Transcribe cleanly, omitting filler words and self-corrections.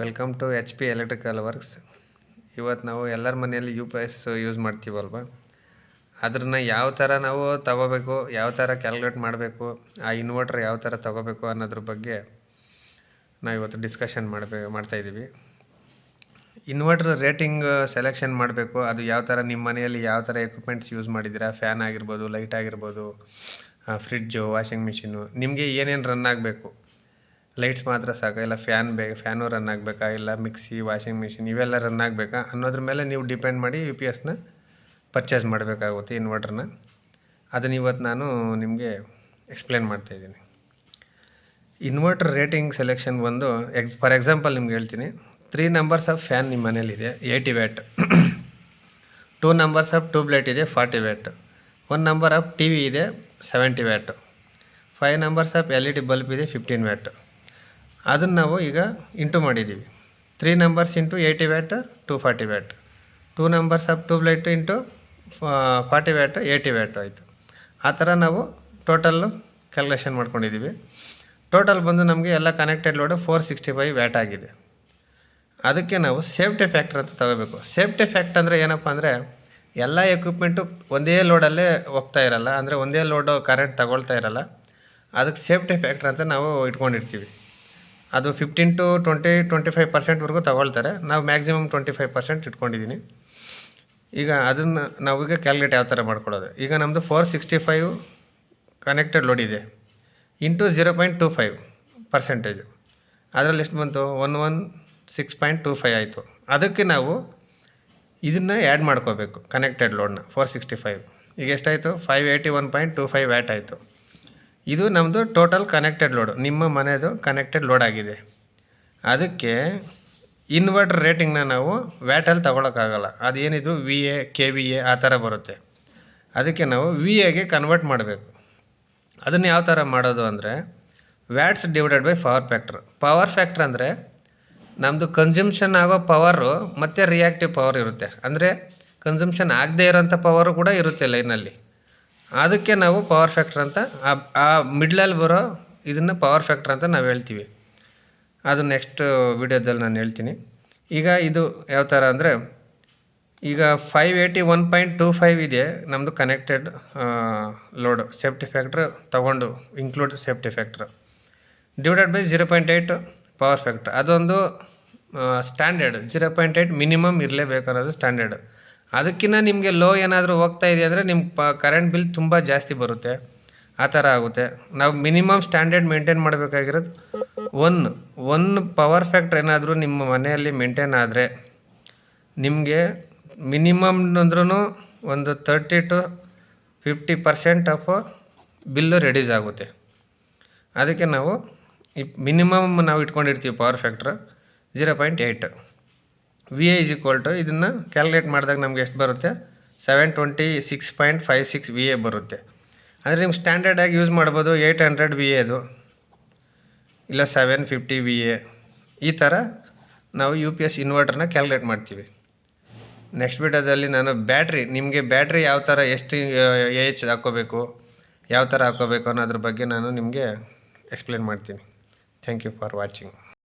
Welcome to H P electrical works. ಇವತ್ತು ನಾವು ಎಲ್ಲರ ಮನೆಯಲ್ಲಿ UPS ಯೂಸ್ ಮಾಡ್ತೀವಲ್ವ, ಅದನ್ನು ಯಾವ ಥರ ನಾವು ತಗೋಬೇಕು, ಯಾವ ಥರ ಕ್ಯಾಲ್ಕುಲೇಟ್ ಮಾಡಬೇಕು, ಆ ಇನ್ವರ್ಟರ್ ಯಾವ ಥರ ತಗೋಬೇಕು ಅನ್ನೋದ್ರ ಬಗ್ಗೆ ನಾವು ಇವತ್ತು ಡಿಸ್ಕಷನ್ ಮಾಡ್ತಾಯಿದ್ದೀವಿ. ಇನ್ವರ್ಟರ್ ರೇಟಿಂಗ್ ಸೆಲೆಕ್ಷನ್ ಮಾಡಬೇಕು. ಅದು ಯಾವ ಥರ ನಿಮ್ಮ ಮನೆಯಲ್ಲಿ ಯಾವ ಥರ ಎಕ್ವಿಪ್ಮೆಂಟ್ಸ್ ಯೂಸ್ ಮಾಡಿದ್ದೀರಾ, ಫ್ಯಾನ್ ಆಗಿರ್ಬೋದು, ಲೈಟ್ ಆಗಿರ್ಬೋದು, ಫ್ರಿಡ್ಜು, ವಾಷಿಂಗ್ ಮಿಷಿನು, ನಿಮಗೆ ಏನೇನು ರನ್ ಆಗಬೇಕು. ಲೈಟ್ಸ್ ಮಾತ್ರ ಸಾಕ, ಇಲ್ಲ ಫ್ಯಾನು ರನ್ ಆಗಬೇಕಾ, ಇಲ್ಲ ಮಿಕ್ಸಿ, ವಾಷಿಂಗ್ ಮಿಷಿನ್ ಇವೆಲ್ಲ ರನ್ ಆಗಬೇಕಾ ಅನ್ನೋದ್ರ ಮೇಲೆ ನೀವು ಡಿಪೆಂಡ್ ಮಾಡಿ UPSನ ಪರ್ಚೇಸ್ ಮಾಡಬೇಕಾಗುತ್ತೆ, ಇನ್ವರ್ಟರ್ನ. ಅದನ್ನು ಇವತ್ತು ನಾನು ನಿಮಗೆ ಎಕ್ಸ್ಪ್ಲೇನ್ ಮಾಡ್ತಾಯಿದ್ದೀನಿ. ಇನ್ವರ್ಟರ್ ರೇಟಿಂಗ್ ಸೆಲೆಕ್ಷನ್ ಬಂದು ಫಾರ್ ಎಕ್ಸಾಂಪಲ್ ನಿಮ್ಗೆ ಹೇಳ್ತೀನಿ. 3 ನಂಬರ್ಸ್ ಆಫ್ ಫ್ಯಾನ್ ನಿಮ್ಮ ಮನೇಲಿದೆ 80 watt, 2 numbers of tube light ಇದೆ 40 ವ್ಯಾಟ್, 1 ನಂಬರ್ ಆಫ್ TV ಇದೆ 70 watt, 5 numbers of LED bulb ಇದೆ 15 ವ್ಯಾಟ್. ಅದನ್ನು ನಾವು ಈಗ ಇಂಟು ಮಾಡಿದ್ದೀವಿ. 3 numbers into 80 watt 240 watt, 2 numbers of tube light into 40 watt 80 watt ಆಯಿತು. ಆ ಥರ ನಾವು ಟೋಟಲ್ಲು ಕ್ಯಾಲ್ಕುಲೇಷನ್ ಮಾಡ್ಕೊಂಡಿದ್ದೀವಿ. ಟೋಟಲ್ ಬಂದು ನಮಗೆ ಎಲ್ಲ ಕನೆಕ್ಟೆಡ್ ಲೋಡು 465 ವ್ಯಾಟ್ ಆಗಿದೆ. ಅದಕ್ಕೆ ನಾವು ಸೇಫ್ಟಿ ಫ್ಯಾಕ್ಟರ್ ಅಂತ ತಗೋಬೇಕು. ಸೇಫ್ಟಿ ಫ್ಯಾಕ್ಟ್ ಅಂದರೆ ಏನಪ್ಪ ಅಂದರೆ, ಎಲ್ಲ ಎಕ್ವಿಪ್ಮೆಂಟು ಒಂದೇ ಲೋಡಲ್ಲೇ ಹೋಗ್ತಾ ಇರಲ್ಲ, ಅಂದರೆ ಒಂದೇ ಲೋಡು ಕರೆಂಟ್ ತಗೊಳ್ತಾ ಇರಲ್ಲ. ಅದಕ್ಕೆ ಸೇಫ್ಟಿ ಫ್ಯಾಕ್ಟ್ರ್ ಅಂತ ನಾವು ಇಟ್ಕೊಂಡಿರ್ತೀವಿ. ಅದು 15 to 25% ತಗೊಳ್ತಾರೆ. ನಾವು ಮ್ಯಾಕ್ಸಿಮಮ್ 25% ಇಟ್ಕೊಂಡಿದ್ದೀನಿ. ಈಗ ಅದನ್ನು ನಾವೀಗ ಕ್ಯಾಲ್ಕುಲೇಟ್ ಯಾವ ಥರ ಮಾಡ್ಕೊಳ್ಳೋದು. ಈಗ ನಮ್ಮದು 465 ಕನೆಕ್ಟೆಡ್ ಲೋಡ್ ಇದೆ ಇಂಟು 0.25%. ಅದರಲ್ಲಿ ಎಷ್ಟು ಬಂತು, 116.25 ಆಯಿತು. ಅದಕ್ಕೆ ನಾವು ಇದನ್ನು ಆ್ಯಡ್ ಮಾಡ್ಕೋಬೇಕು, ಕನೆಕ್ಟೆಡ್ ಲೋಡ್ನ 465. ಈಗ ಎಷ್ಟಾಯಿತು, 581.25 ವ್ಯಾಟ್ ಆಯಿತು. ಇದು ನಮ್ಮದು ಟೋಟಲ್ ಕನೆಕ್ಟೆಡ್ ಲೋಡು, ನಿಮ್ಮ ಮನೆಯದು ಕನೆಕ್ಟೆಡ್ ಲೋಡ್ ಆಗಿದೆ. ಅದಕ್ಕೆ ಇನ್ವರ್ಟರ್ ರೇಟಿಂಗ್ನ ನಾವು ವ್ಯಾಟಲ್ಲಿ ತಗೊಳಕ್ಕಾಗಲ್ಲ. ಅದೇನಿದ್ರು VA KVA ಆ ಥರ ಬರುತ್ತೆ. ಅದಕ್ಕೆ ನಾವು VAಗೆ ಕನ್ವರ್ಟ್ ಮಾಡಬೇಕು. ಅದನ್ನು ಯಾವ ಥರ ಮಾಡೋದು ಅಂದರೆ, watts divided by power factor. Power factor ಅಂದರೆ ನಮ್ಮದು ಕನ್ಸಂಪ್ಷನ್ ಆಗೋ ಪವರು ಮತ್ತು ರಿಯಾಕ್ಟಿವ್ ಪವರ್ ಇರುತ್ತೆ. ಅಂದರೆ ಕನ್ಸಂಪ್ಷನ್ ಆಗದೇ ಇರೋಂಥ ಪವರು ಕೂಡ ಇರುತ್ತೆ ಲೈನಲ್ಲಿ. ಅದಕ್ಕೆ ನಾವು ಪವರ್ ಫ್ಯಾಕ್ಟ್ರ್ ಅಂತ, ಆ ಮಿಡ್ಲಲ್ಲಿ ಬರೋ ಇದನ್ನು ಪವರ್ ಫ್ಯಾಕ್ಟ್ರ್ ಅಂತ ನಾವು ಹೇಳ್ತೀವಿ. ಅದು ನೆಕ್ಸ್ಟ್ ವಿಡಿಯೋದಲ್ಲಿ ನಾನು ಹೇಳ್ತೀನಿ. ಈಗ ಇದು ಯಾವ ಥರ ಅಂದರೆ, ಈಗ 581.25 ಇದೆ ನಮ್ಮದು ಕನೆಕ್ಟೆಡ್ ಲೋಡು. ಸೇಫ್ಟಿ ಫ್ಯಾಕ್ಟ್ರ್ ತಗೊಂಡು include safety factor divided by 0.8 power factor. ಅದೊಂದು ಸ್ಟ್ಯಾಂಡರ್ಡ್. 0.8 ಮಿನಿಮಮ್ ಇರಲೇಬೇಕು ಅನ್ನೋದು ಸ್ಟ್ಯಾಂಡರ್ಡ್. ಅದಕ್ಕಿಂತ ನಿಮಗೆ ಲೋ ಏನಾದರೂ ಹೋಗ್ತಾ ಇದೆ ಅಂದರೆ ನಿಮ್ಮ ಕರೆಂಟ್ ಬಿಲ್ ತುಂಬ ಜಾಸ್ತಿ ಬರುತ್ತೆ. ಆ ಥರ ಆಗುತ್ತೆ. ನಾವು ಮಿನಿಮಮ್ ಸ್ಟ್ಯಾಂಡರ್ಡ್ ಮೇಂಟೈನ್ ಮಾಡಬೇಕಾಗಿರೋದು ಒನ್ ಪವರ್ ಫ್ಯಾಕ್ಟ್ರ್ ಏನಾದರೂ ನಿಮ್ಮ ಮನೆಯಲ್ಲಿ ಮೇಂಟೈನ್ ಆದರೆ ನಿಮಗೆ ಮಿನಿಮಮ್ ಅಂದ್ರೂ ಒಂದು 30 to 50% ಆಫ್ ಬಿಲ್ಲು ರೆಡ್ಯೂಸ್ ಆಗುತ್ತೆ. ಅದಕ್ಕೆ ನಾವು ಮಿನಿಮಮ್ ನಾವು ಇಟ್ಕೊಂಡಿರ್ತೀವಿ power factor 0.8. VA is equal to ಇದನ್ನು ಕ್ಯಾಲ್ಕುಲೇಟ್ ಮಾಡಿದಾಗ ನಮಗೆ ಎಷ್ಟು ಬರುತ್ತೆ, 726.56 VA ಬರುತ್ತೆ. ಅಂದರೆ ನಿಮ್ಗೆ ಸ್ಟ್ಯಾಂಡರ್ಡಾಗಿ ಯೂಸ್ ಮಾಡ್ಬೋದು 800 VA ಅದು, ಇಲ್ಲ 750 VA. ಈ ಥರ ನಾವು UPS ಇನ್ವರ್ಟರ್ನ ಕ್ಯಾಲ್ಕುಲೇಟ್ ಮಾಡ್ತೀವಿ. ನೆಕ್ಸ್ಟ್ ವಿಡಿಯೋದಲ್ಲಿ ನಾನು ನಿಮಗೆ ಬ್ಯಾಟ್ರಿ ಯಾವ ಥರ ಎಷ್ಟು AH ಹಾಕ್ಕೋಬೇಕು, ಯಾವ ಥರ ಹಾಕ್ಕೋಬೇಕು ಅನ್ನೋದ್ರ ಬಗ್ಗೆ ನಾನು ನಿಮಗೆ ಎಕ್ಸ್ಪ್ಲೇನ್ ಮಾಡ್ತೀನಿ. Thank you for watching.